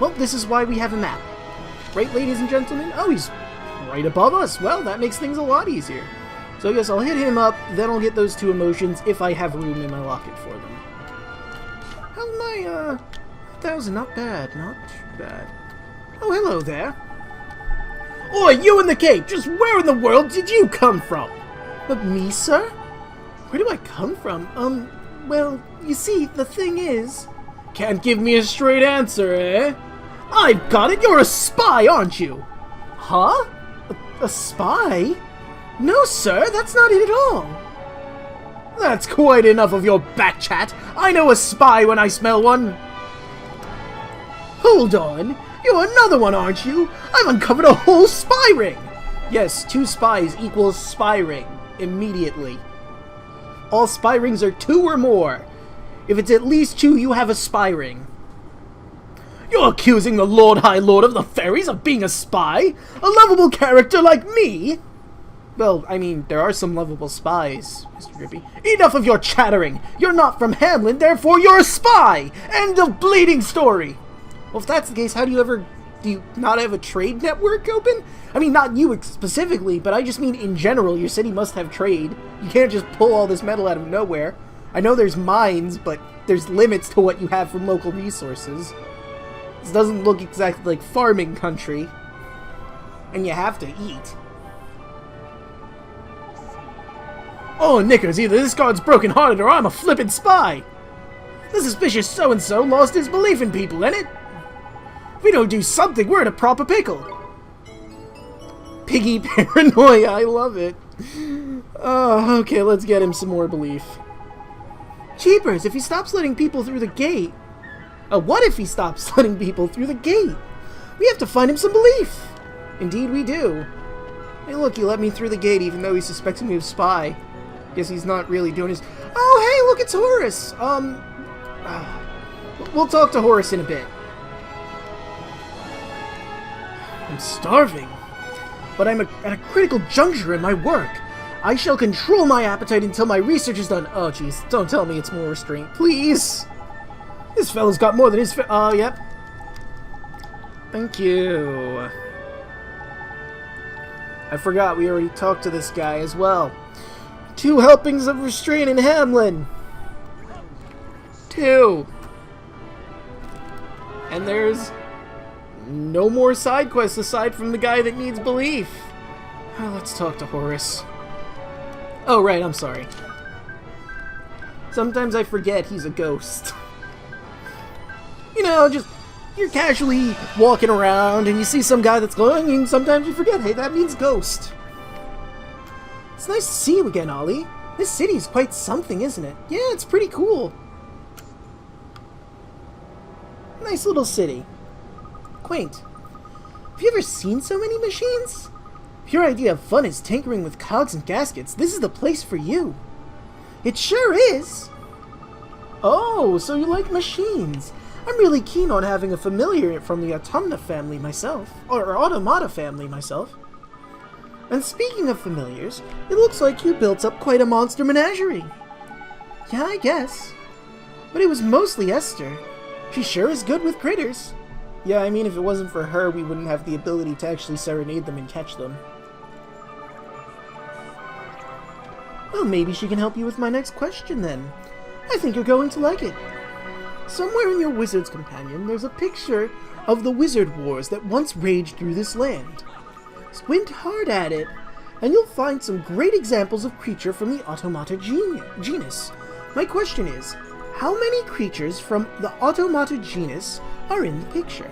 Well, this is why we have a map. Right, ladies and gentlemen? Oh, he's right above us. Well, that makes things a lot easier. So I guess I'll hit him up, then I'll get those two emotions if I have room in my locket for them. How's my, 1,000? Not bad, not too bad. Oh, hello there. Oi, you in the cape! Just where in the world did you come from? Me, sir? Where do I come from? Well, you see, the thing is... Can't give me a straight answer, eh? I've got it! You're a spy, aren't you? Huh? A spy? No, sir, that's not it at all. That's quite enough of your back chat. I know a spy when I smell one. Hold on. You're another one, aren't you? I've uncovered a whole spy ring! Yes, 2 spies equals spy ring. Immediately. All spy rings are 2 or more. If it's at least 2, you have a spy ring. You're accusing the Lord High Lord of the Fairies of being a spy? A lovable character like me? Well, I mean, there are some lovable spies, Mr. Drippy. Enough of your chattering! You're not from Hamlin, therefore you're a spy! End of bleeding story! Well, if that's the case, do you not have a trade network open? I mean, not you specifically, but I just mean in general, your city must have trade. You can't just pull all this metal out of nowhere. I know there's mines, but there's limits to what you have from local resources. This doesn't look exactly like farming country. And you have to eat. Oh, knickers, either this guard's broken-hearted or I'm a flippin' spy! The suspicious so-and-so lost his belief in people, innit? If we don't do something, we're in a proper pickle. Piggy paranoia, I love it. Oh, okay, let's get him some more belief. Cheapers, if he stops letting people through the gate... what if he stops letting people through the gate? We have to find him some belief. Indeed we do. Hey look, he let me through the gate even though he suspects me of spy. Guess he's not really doing his... Oh, hey, look, it's Horace. We'll talk to Horace in a bit. I'm starving. But I'm at a critical juncture in my work. I shall control my appetite until my research is done. Oh, jeez. Don't tell me it's more restraint. Please. This fellow's got more than his yep. Thank you. I forgot we already talked to this guy as well. 2 helpings of restraint in Hamlin. 2. And there's no more side quests aside from the guy that needs belief. Let's talk to Horace. Oh, right, I'm sorry. Sometimes I forget he's a ghost. You know, just, you're casually walking around and you see some guy that's glowing and sometimes you forget, hey, that means ghost. It's nice to see you again, Ollie. This city's quite something, isn't it? Yeah, it's pretty cool. Nice little city. Quaint. Have you ever seen so many machines? If your idea of fun is tinkering with cogs and gaskets, this is the place for you. It sure is. Oh, so you like machines. I'm really keen on having a familiar from the Automata family myself. Or Automata family myself. And speaking of familiars, it looks like you built up quite a monster menagerie. Yeah, I guess. But it was mostly Esther. She sure is good with critters. Yeah, I mean, if it wasn't for her, we wouldn't have the ability to actually serenade them and catch them. Well, maybe she can help you with my next question, then. I think you're going to like it. Somewhere in your wizard's companion, there's a picture of the wizard wars that once raged through this land. Squint hard at it, and you'll find some great examples of creature from the Automata genus. My question is, how many creatures from the Automata genus are in the picture?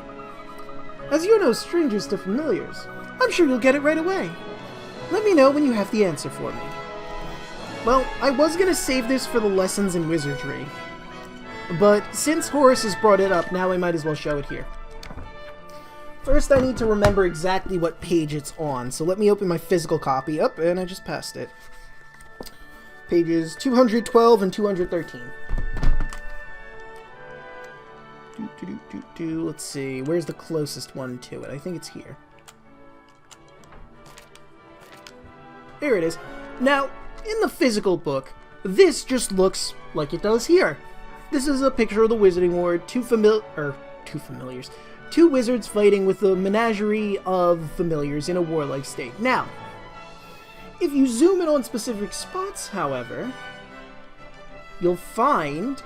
As you're no strangers to familiars, I'm sure you'll get it right away. Let me know when you have the answer for me. Well, I was gonna save this for the lessons in wizardry, but since Horace has brought it up, now I might as well show it here. First, I need to remember exactly what page it's on, so let me open my physical copy up, and I just passed it. Pages 212 and 213. Let's see, where's the closest one to it? I think it's here. Here it is. Now, in the physical book, this just looks like it does here. This is a picture of the Wizarding Ward, two two familiars. Two wizards fighting with a menagerie of familiars in a warlike state. Now, if you zoom in on specific spots, however, you'll find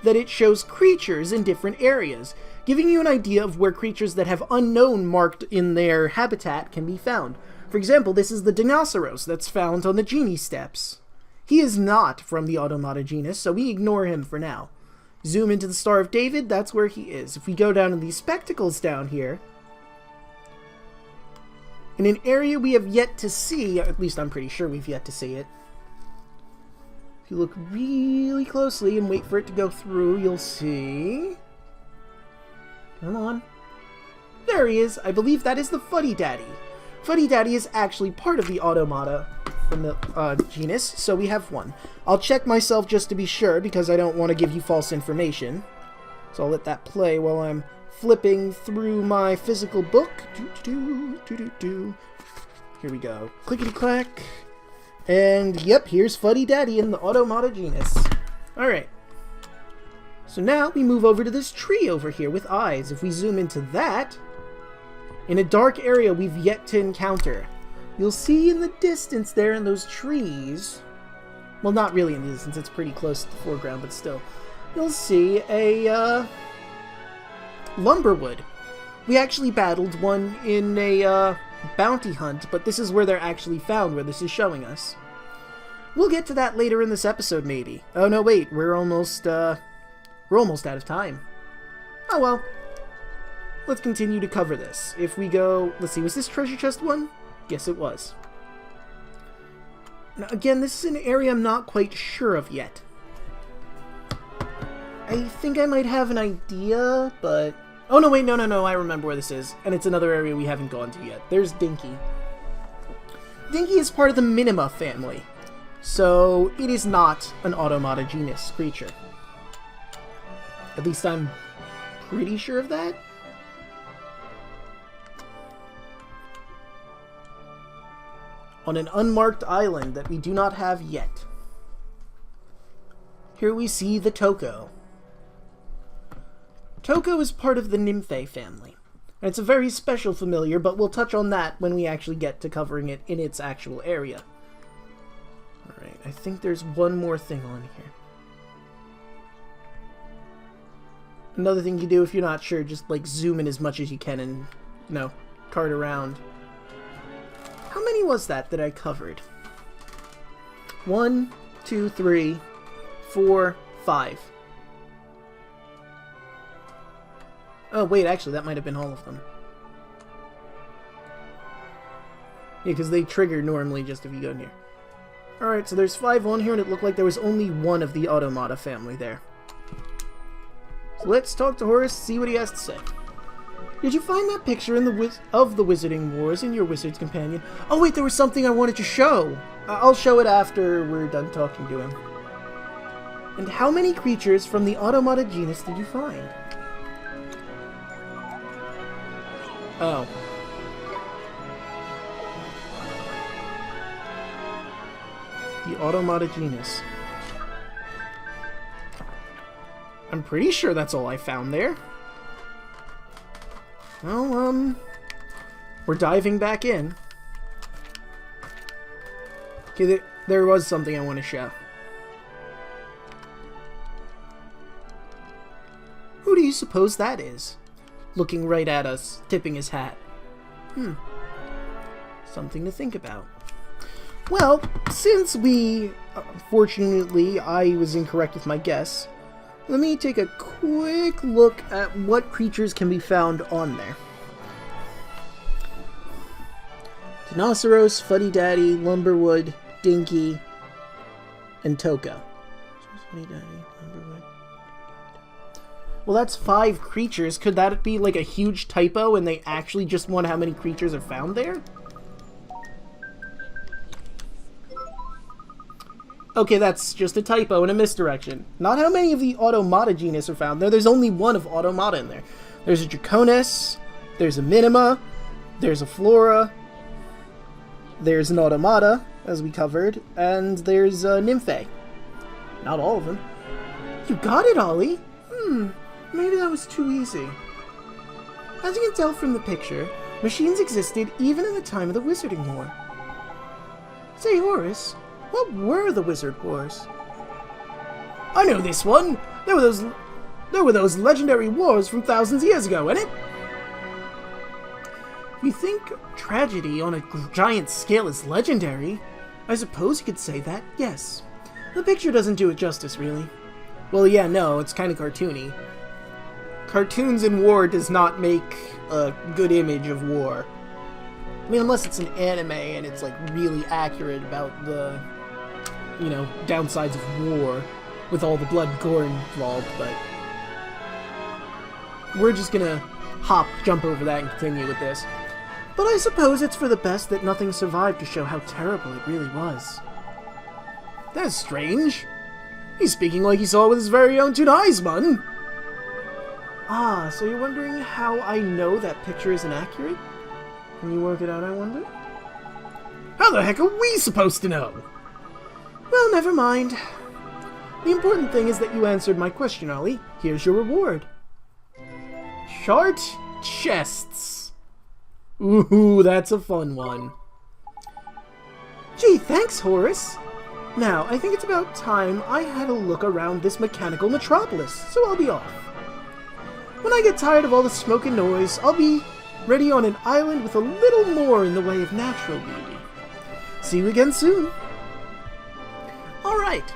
that it shows creatures in different areas, giving you an idea of where creatures that have unknown marked in their habitat can be found. For example, this is the Dinoceros that's found on the Genie Steps. He is not from the Automata genus, so we ignore him for now. Zoom into the Star of David, that's where he is. If we go down to these spectacles down here, in an area we have yet to see, at least I'm pretty sure we've yet to see it. If you look really closely and wait for it to go through, you'll see... Come on. There he is. I believe that is the Fuddy Daddy. Fuddy Daddy is actually part of the Automata genus, so we have one. I'll check myself just to be sure, because I don't want to give you false information. So I'll let that play while I'm flipping through my physical book. Here we go. Clickety-clack. And, yep, here's Fuddy Daddy in the Automata genus. Alright. So now we move over to this tree over here with eyes. If we zoom into that, in a dark area we've yet to encounter, you'll see in the distance there in those trees, well, not really in the distance, it's pretty close to the foreground, but still, you'll see a lumberwood. We actually battled one in a bounty hunt, but this is where they're actually found, where this is showing us. We'll get to that later in this episode, maybe. Oh no, wait, we're almost out of time. Oh well. Let's continue to cover this. If we go... Let's see, was this treasure chest one? Yes, it was. Now, again, this is an area I'm not quite sure of yet. I think I might have an idea, but... Oh, no, wait, no, I remember where this is. And it's another area we haven't gone to yet. There's Dinky. Dinky is part of the Minima family, so it is not an Automata genus creature. At least I'm pretty sure of that. On an unmarked island that we do not have yet. Here we see the Toko. Toko is part of the Nymphae family. And it's a very special familiar, but we'll touch on that when we actually get to covering it in its actual area. Alright, I think there's one more thing on here. Another thing you do if you're not sure, just like zoom in as much as you can and, you know, cart around. How many was that I covered? 1, 2, 3, 4, 5. Oh, wait, actually, that might have been all of them. Yeah, because they trigger normally just if you go near. Alright, so there's 5 on here, and it looked like there was only one of the Automata family there. So let's talk to Horace, see what he has to say. Did you find that picture in of the Wizarding Wars in your Wizard's Companion? Oh wait, there was something I wanted to show. I'll show it after we're done talking to him. And how many creatures from the Automata genus did you find? Oh. The Automata genus. I'm pretty sure that's all I found there. Well, we're diving back in. Okay, there was something I want to show. Who do you suppose that is? Looking right at us, tipping his hat. Something to think about. Well, since fortunately, I was incorrect with my guess, let me take a quick look at what creatures can be found on there. Dinoceros, Fuddy Daddy, Lumberwood, Dinky, and Toko. Fuddy Daddy, Lumberwood. Well, that's 5 creatures. Could that be like a huge typo and they actually just want how many creatures are found there? Okay, that's just a typo and a misdirection. Not how many of the Automata genus are found there. There's only one of Automata in there. There's a Draconus, there's a Minima, there's a Flora, there's an Automata, as we covered, and there's a Nymphae. Not all of them. You got it, Ollie! Maybe that was too easy. As you can tell from the picture, machines existed even in the time of the Wizarding War. Say, Horace, what were the Wizard Wars? I know this one! There were those legendary wars from thousands of years ago, innit? If you think tragedy on a giant scale is legendary, I suppose you could say that, yes. The picture doesn't do it justice, really. Well, yeah, no, it's kind of cartoony. Cartoons in war does not make a good image of war. I mean, unless it's an anime and it's, like, really accurate about the, you know, downsides of war with all the blood and gore involved, but we're just gonna jump over that and continue with this. But I suppose it's for the best that nothing survived to show how terrible it really was. That's strange. He's speaking like he saw it with his very own two eyes, man. Ah, so you're wondering how I know that picture isn't accurate? Can you work it out, I wonder? How the heck are we supposed to know? Well, never mind. The important thing is that you answered my question, Ollie. Here's your reward. Chart chests. Ooh, that's a fun one. Gee, thanks, Horace. Now, I think it's about time I had a look around this mechanical metropolis, so I'll be off. When I get tired of all the smoke and noise, I'll be ready on an island with a little more in the way of natural beauty. See you again soon. Alright.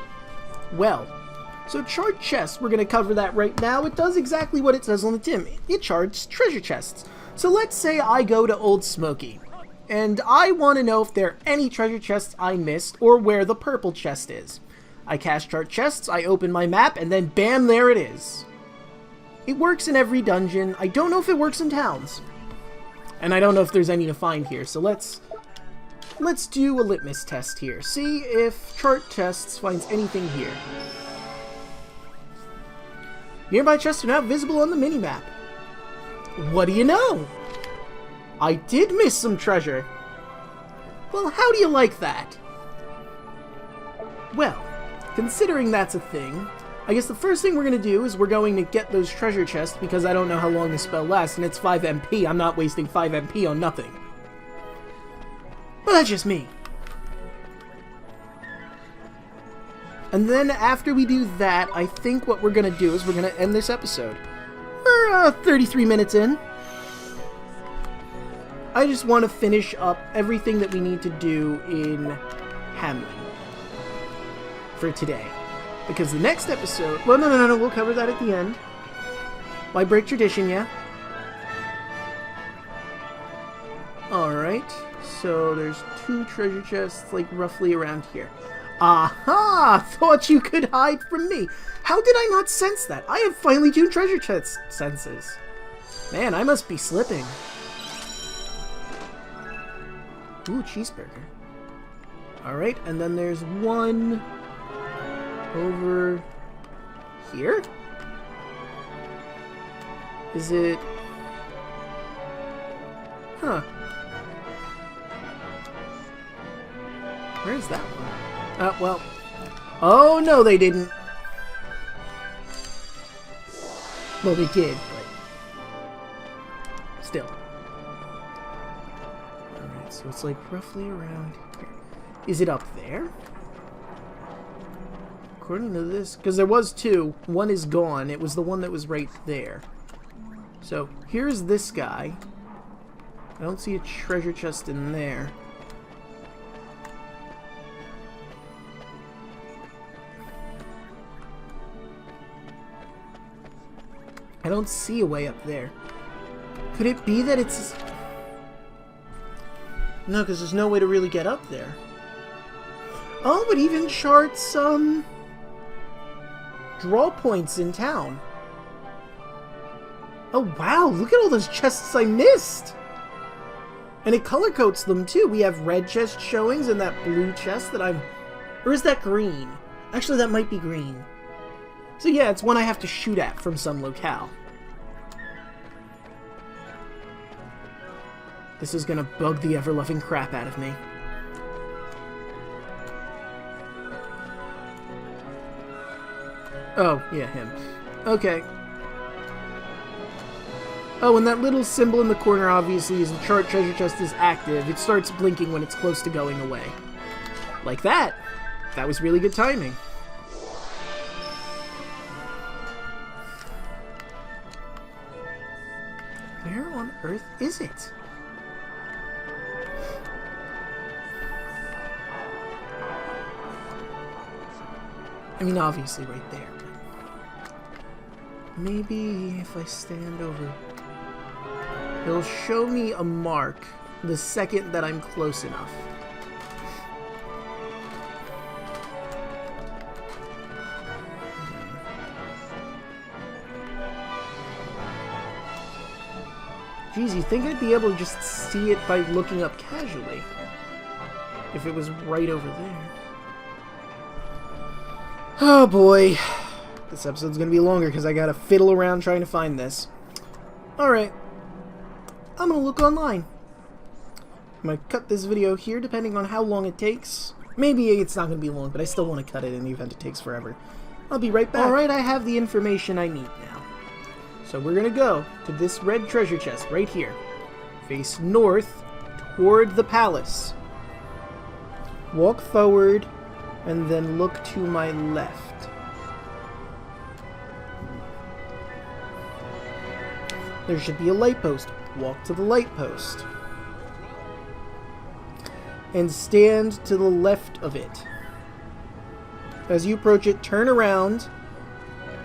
Well, so chart chests, we're going to cover that right now. It does exactly what it says on the tin. It charts treasure chests. So let's say I go to Old Smoky, and I want to know if there are any treasure chests I missed, or where the purple chest is. I cast chart chests, I open my map, and then bam, there it is. It works in every dungeon. I don't know if it works in towns. And I don't know if there's any to find here, so let's do a litmus test here. See if chart chests finds anything here. Nearby chests are not visible on the minimap. What do you know? I did miss some treasure. Well, how do you like that? Well, considering that's a thing, I guess the first thing we're going to do is we're going to get those treasure chests because I don't know how long the spell lasts and it's 5 MP. I'm not wasting 5 MP on nothing. But that's just me. And then after we do that, I think what we're going to do is we're going to end this episode. We're 33 minutes in. I just want to finish up everything that we need to do in Hamlin for today. Because the next episode... Well, no, we'll cover that at the end. Why break tradition, yeah? Alright, so there's 2 treasure chests, like, roughly around here. Aha! Thought you could hide from me! How did I not sense that? I have finely tuned treasure chest senses. Man, I must be slipping. Ooh, cheeseburger. Alright, and then there's one over here? Is it... Huh. Where's that one? Well... Oh, no, they didn't. Well, they did, but... Still. Alright, so it's like roughly around here. Is it up there? According to this... Because there was 2. One is gone. It was the one that was right there. So, here's this guy. I don't see a treasure chest in there. I don't see a way up there. Could it be that it's... No, because there's no way to really get up there. Oh, it even charts, draw points in town. Oh, wow, look at all those chests I missed! And it color codes them, too. We have red chest showings and that blue chest that I'm... Or is that green? Actually, that might be green. So yeah, it's one I have to shoot at from some locale. This is gonna bug the ever-loving crap out of me. Oh, yeah, him. Okay, Oh, and that little symbol in the corner obviously is the treasure chest is active. It starts blinking when it's close to going away. Like that. That was really good timing. Where on earth is it? I mean, obviously right there. But maybe if I stand over... It'll show me a mark the second that I'm close enough. Geez, you think I'd be able to just see it by looking up casually? If it was right over there. Oh boy. This episode's gonna be longer because I gotta fiddle around trying to find this. Alright. I'm gonna look online. I'm gonna cut this video here depending on how long it takes. Maybe it's not gonna be long, but I still want to cut it in the event it takes forever. I'll be right back. Alright, I have the information I need now. So we're gonna go to this red treasure chest right here. Face north toward the palace. Walk forward and then look to my left. There should be a light post. Walk to the light post. And stand to the left of it. As you approach it, turn around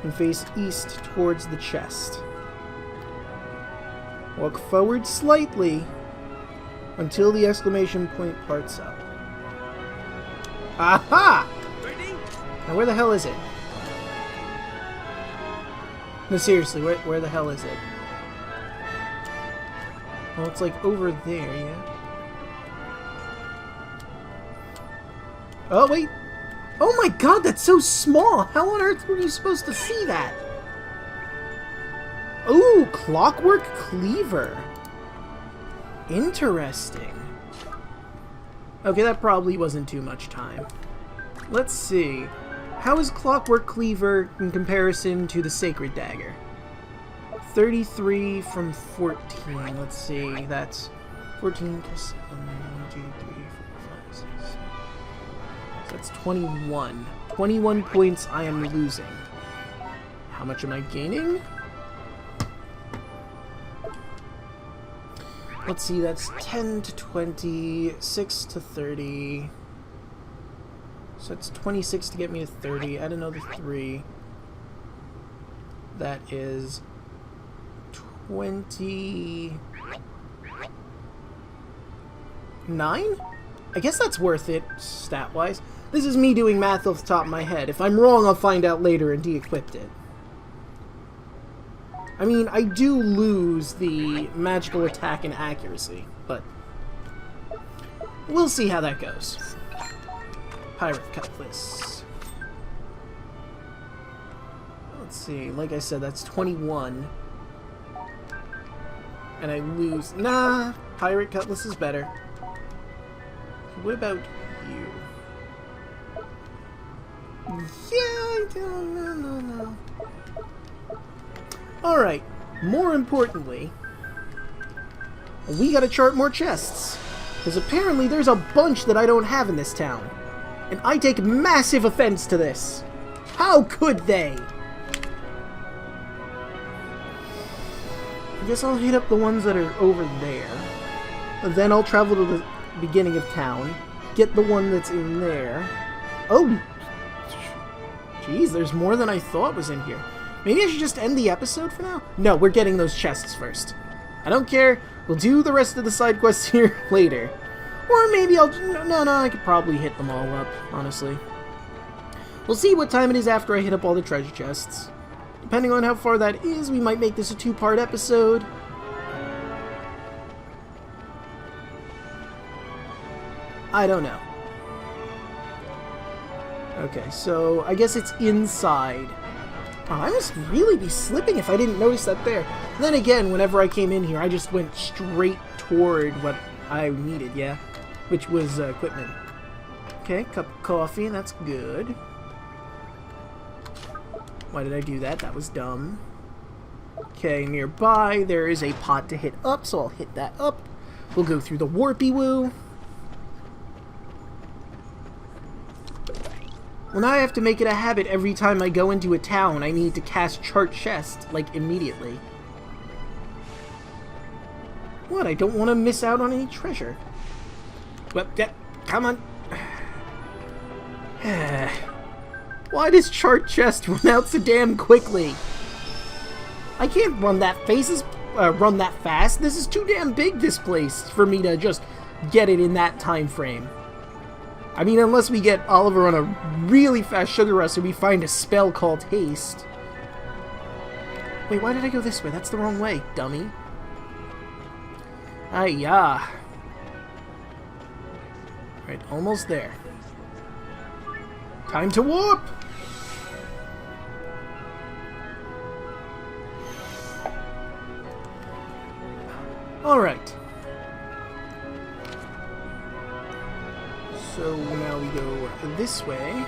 and face east towards the chest. Walk forward slightly until the exclamation point parts up. Aha! Now where the hell is it? No, seriously, where the hell is it? Well, it's like over there, yeah? Oh, wait! Oh my god, that's so small! How on earth were you supposed to see that? Ooh, clockwork cleaver. Interesting. Okay, that probably wasn't too much time. Let's see. How is clockwork cleaver in comparison to the sacred dagger? 33 from 14. Let's see. That's 14 plus 7. 1, 2, 3, 4, 5, 6. So that's 21. 21 points I am losing. How much am I gaining? Let's see, that's 10 to 20, 6 to 30. So that's 26 to get me to 30. Add another 3. That is 29? I guess that's worth it, stat-wise. This is me doing math off the top of my head. If I'm wrong, I'll find out later and de-equip it. I mean, I do lose the magical attack and accuracy, but we'll see how that goes. Pirate Cutlass. Let's see, like I said, that's 21. And I lose... Nah, Pirate Cutlass is better. What about you? Yeah, I don't know. Alright, more importantly, we gotta chart more chests. Because apparently there's a bunch that I don't have in this town. And I take massive offense to this. How could they? I guess I'll hit up the ones that are over there. And then I'll travel to the beginning of town. Get the one that's in there. Oh! Jeez, there's more than I thought was in here. Maybe I should just end the episode for now? No, we're getting those chests first. I don't care. We'll do the rest of the side quests here later. Or maybe I'll... No, I could probably hit them all up, honestly. We'll see what time it is after I hit up all the treasure chests. Depending on how far that is, we might make this a 2-part episode. I don't know. Okay, so I guess it's inside. Oh, I must really be slipping if I didn't notice that there. And then again, whenever I came in here, I just went straight toward what I needed, yeah? Which was equipment. Okay, cup of coffee, that's good. Why did I do that? That was dumb. Okay, nearby there is a pot to hit up, so I'll hit that up. We'll go through the Warpy Woo. Well, now I have to make it a habit every time I go into a town. I need to cast Chart Chest, like, immediately. What? I don't want to miss out on any treasure. Well, yeah, come on. Why does Chart Chest run out so damn quickly? I can't run that fast. This is too damn big, this place, for me to just get it in that time frame. I mean, unless we get Oliver on a really fast sugar rush and we find a spell called Haste. Wait, why did I go this way? That's the wrong way, dummy. Ay-ya. Right, almost there. Time to warp! Alright. So now we go this way.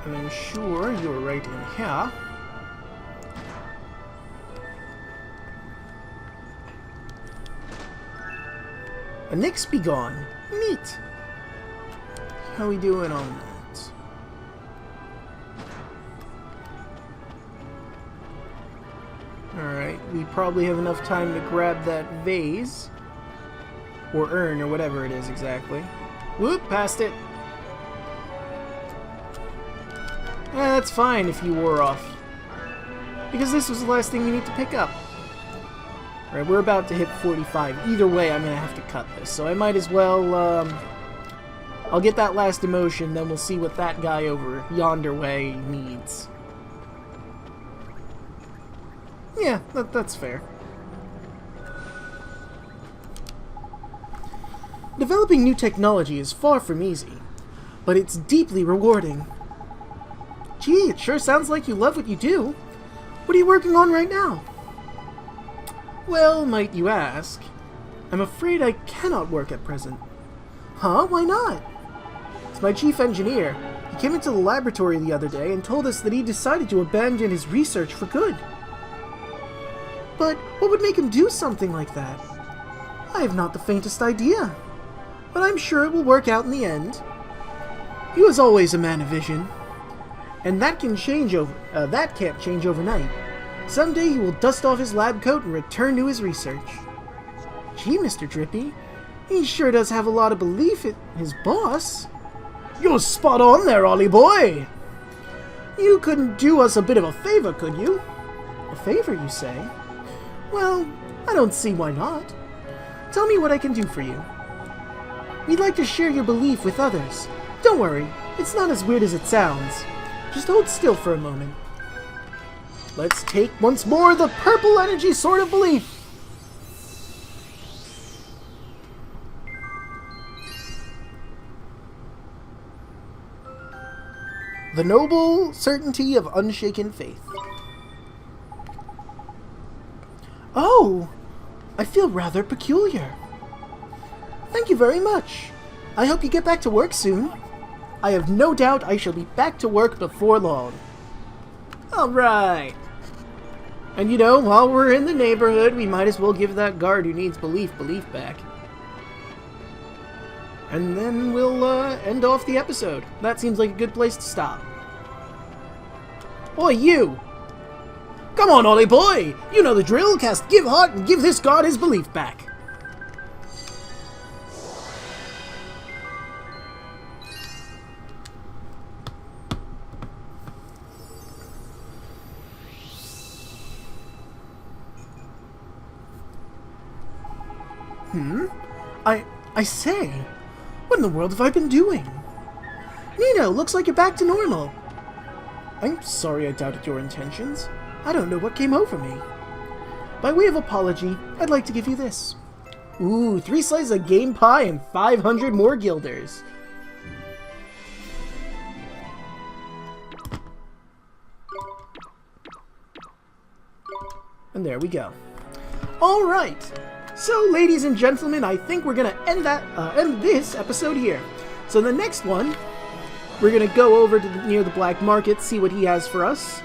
And I'm sure you're right in here. A Nix be gone. Neat. How we doing on that? Alright, we probably have enough time to grab that vase. Or urn, or whatever it is exactly. Whoop, passed it. That's fine if you wore off. Because this was the last thing we need to pick up. Alright, we're about to hit 45. Either way, I'm going to have to cut this. So I might as well, I'll get that last emotion, then we'll see what that guy over yonder way needs. Yeah, that's fair. Developing new technology is far from easy, but it's deeply rewarding. Gee, it sure sounds like you love what you do. What are you working on right now? Well, might you ask? I'm afraid I cannot work at present. Huh? Why not? It's my chief engineer. He came into the laboratory the other day and told us that he decided to abandon his research for good. But what would make him do something like that? I have not the faintest idea. But I'm sure it will work out in the end. He was always a man of vision. And that can't change overnight. Someday he will dust off his lab coat and return to his research. Gee, Mr. Drippy, he sure does have a lot of belief in his boss. You're spot on there, Ollie boy. You couldn't do us a bit of a favor, could you? A favor, you say? Well, I don't see why not. Tell me what I can do for you. We'd like to share your belief with others. Don't worry, it's not as weird as it sounds. Just hold still for a moment. Let's take once more the purple energy sword of belief. The noble certainty of unshaken faith. Oh, I feel rather peculiar. Thank you very much. I hope you get back to work soon. I have no doubt I shall be back to work before long. Alright. And you know, while we're in the neighborhood, we might as well give that guard who needs belief back. And then we'll end off the episode. That seems like a good place to stop. Oi, you! Come on, Ollie boy! You know the drill. Cast Give Heart and give this guard his belief back. I say, what in the world have I been doing? Nino, looks like you're back to normal. I'm sorry I doubted your intentions. I don't know what came over me. By way of apology, I'd like to give you this. Ooh, 3 slices of game pie and 500 more guilders. And there we go. Alright. So, ladies and gentlemen, I think we're gonna end this episode here. So the next one, we're gonna go over to near the black market, see what he has for us.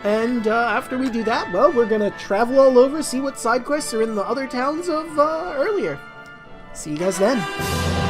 And after we do that, well, we're gonna travel all over, see what side quests are in the other towns of earlier. See you guys then.